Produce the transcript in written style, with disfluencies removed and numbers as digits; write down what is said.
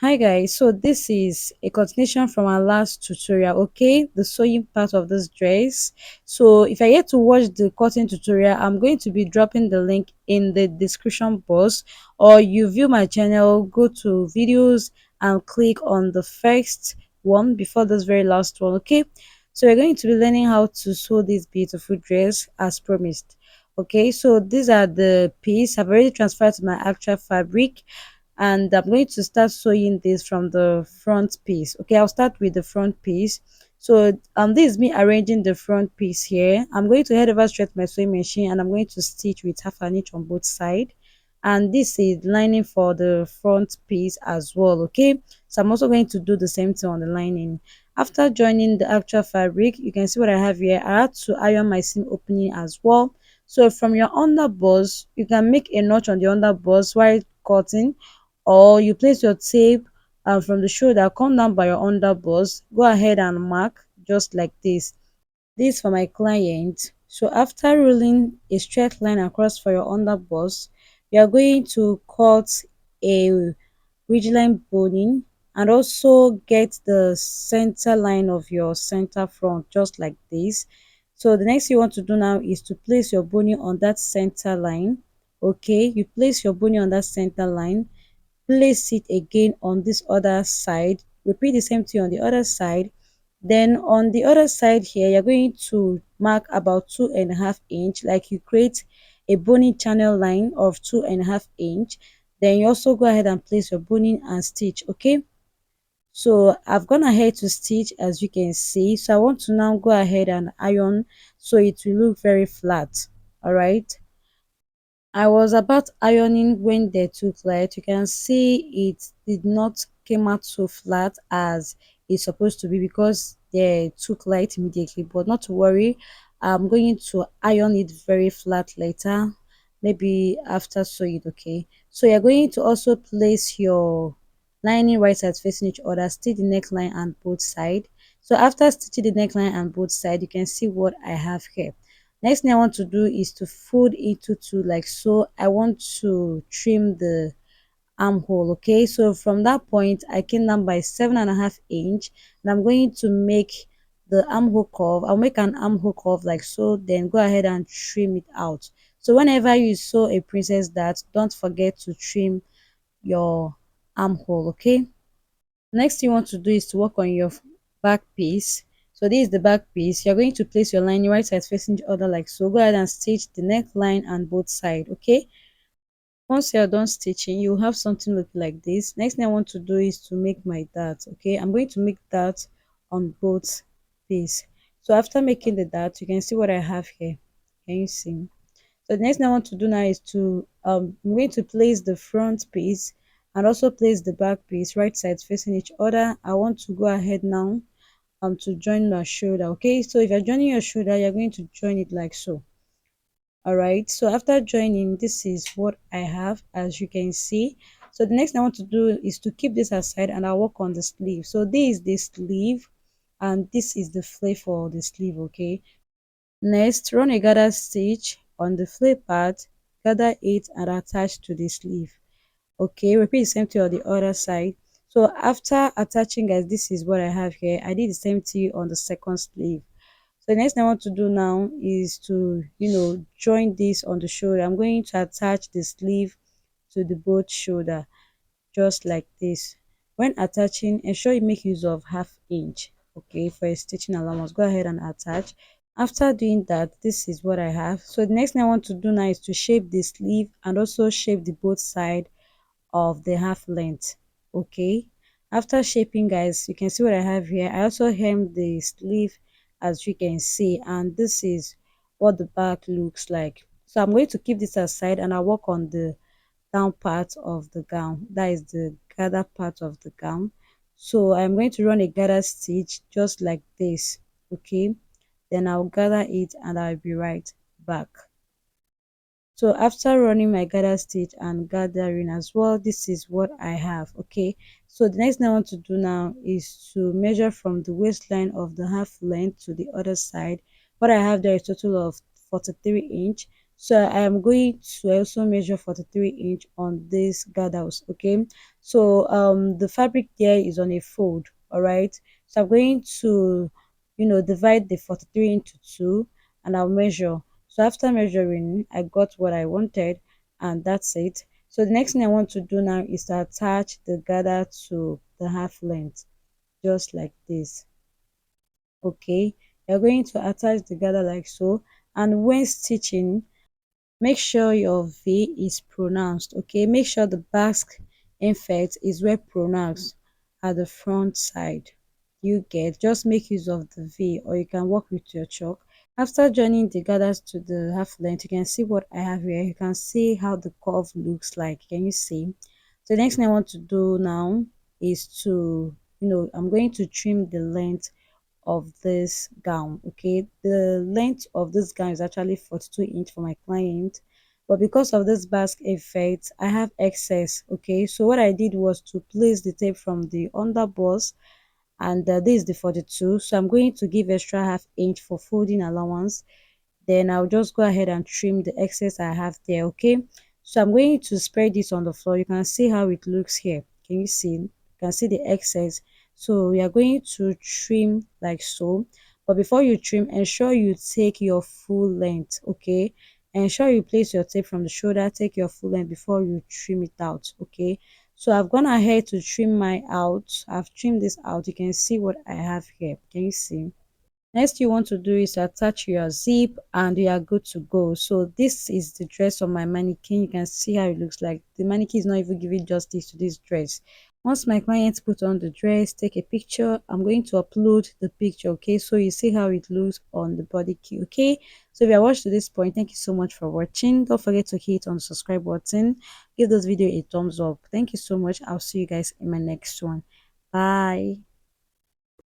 Hi guys, so this is a continuation from our last tutorial, okay? The sewing part of this dress. So if I get to watch the cutting tutorial, I'm going to be dropping the link in the description box, or you view my channel, go to videos and click on the first one before this very last one, okay? So we're going to be learning how to sew this beautiful dress as promised. Okay, so these are the piece. I've already transferred to my actual fabric, and I'm going to start sewing this from the front piece. Okay, I'll start with the front piece. So this is me arranging the front piece here. I'm going to head over straight to my sewing machine and I'm going to stitch with half an inch on both sides. And this is lining for the front piece as well. Okay, so I'm also going to do the same thing on the lining. After joining the actual fabric, you can see what I have here. I had to iron my seam opening as well. So from your underbust, you can make a notch on the underbust while cutting, or you place your tape from the shoulder, come down by your underbust, go ahead and mark just like this for my client. So after rolling a straight line across for your underbust, you are going to cut a ridgeline boning and also get the center line of your center front just like this. So the next thing you want to do now is to place your boning on that center line. Okay, you place your boning on that center line, place it again on this other side, repeat the same thing on the other side. Then on the other side here, you're going to mark about 2.5 inch, like you create a boning channel line of 2.5 inch. Then you also go ahead and place your boning and stitch. Okay, so I've gone ahead to stitch, as you can see. So I want to now go ahead and iron so it will look very flat. All right, I was about ironing when they took light. You can see it did not came out so flat as it's supposed to be because they took light immediately. But not to worry, I'm going to iron it very flat later, maybe after sew it. Okay, so you're going to also place your lining right sides facing each other, stitch the neckline and both side. So after stitching the neckline and both side, you can see what I have here. Next thing I want to do is to fold into two like so. I want to trim the armhole. Okay, so from that point I came down by 7.5 inch, and I'm going to make the armhole curve. I'll make an armhole curve like so, then go ahead and trim it out. So whenever you sew a princess dart, don't forget to trim your armhole. Okay, next thing you want to do is to work on your back piece. So this is the back piece. You're going to place your lining right sides facing each other like so. Go ahead and stitch the neckline and both side. Okay, once you're done stitching, you have something look like this. Next thing I want to do is to make my dart. Okay, I'm going to make that on both piece. So after making the dart, you can see what I have here. Can you see? So the next thing I want to do now is to I'm going to place the front piece and also place the back piece right sides facing each other. I want to go ahead now to join my shoulder. Okay, so if you're joining your shoulder, you're going to join it like so. All right, so after joining, this is what I have, as you can see. So the next thing I want to do is to keep this aside and I'll work on the sleeve. So this is the sleeve and this is the flare for the sleeve. Okay, next, run a gather stitch on the flare part, gather it and attach to the sleeve. Okay, repeat the same thing on the other side. So after attaching, guys, this is what I have here. I did the same thing on the second sleeve. So the next thing I want to do now is to, join this on the shoulder. I'm going to attach the sleeve to the both shoulder, just like this. When attaching, ensure you make use of 1/2 inch. Okay, for a stitching allowance, go ahead and attach. After doing that, this is what I have. So the next thing I want to do now is to shape the sleeve and also shape the both side of the half length. Okay, after shaping, guys, you can see what I have here. I also hemmed the sleeve, as you can see, and this is what the back looks like. So I'm going to keep this aside and I'll work on the down part of the gown, that is the gather part of the gown. So I'm going to run a gather stitch just like this. Okay, then I'll gather it and I'll be right back. So after running my gather stitch and gathering as well, this is what I have. Okay, so the next thing I want to do now is to measure from the waistline of the half length to the other side. What I have there is total of 43 inch. So I am going to also measure 43 inch on this girdles. Okay, so the fabric there is on a fold. All right, so I'm going to divide the 43 into two, and I'll measure. So after measuring, I got what I wanted, and that's it. So the next thing I want to do now is to attach the girdle to the half length, just like this. Okay, you're going to attach the girdle like so, and when stitching, make sure your V is pronounced. Okay, make sure the basque effect is well pronounced at the front side. You get, just make use of the V, or you can work with your chalk. After joining the gathers to the half length, you can see what I have here. You can see how the curve looks like. Can you see? So the next thing I want to do now is to, I'm going to trim the length of this gown. Okay, the length of this gown is actually 42 inch for my client, but because of this basque effect, I have excess. Okay, so what I did was to place the tape from the underbust, and this is the 42, so I'm going to give extra half inch for folding allowance. Then I'll just go ahead and trim the excess I have there. Okay, so I'm going to spread this on the floor. You can see how it looks here. Can you see? You can see the excess. So we are going to trim like so, but before you trim, ensure you take your full length. Okay, ensure you place your tape from the shoulder, take your full length before you trim it out. Okay, so I've gone ahead to trim my out. I've trimmed this out. You can see what I have here. Can you see? Next you want to do is attach your zip, and you are good to go. So this is the dress of my mannequin. You can see how it looks like. The mannequin is not even giving justice to this dress. Once my client put on the dress, take a picture. I'm going to upload the picture. Okay, so you see how it looks on the body key. Okay, so if you are watched to this point, thank you so much for watching. Don't forget to hit on the subscribe button. Give this video a thumbs up. Thank you so much. I'll see you guys in my next one. Bye.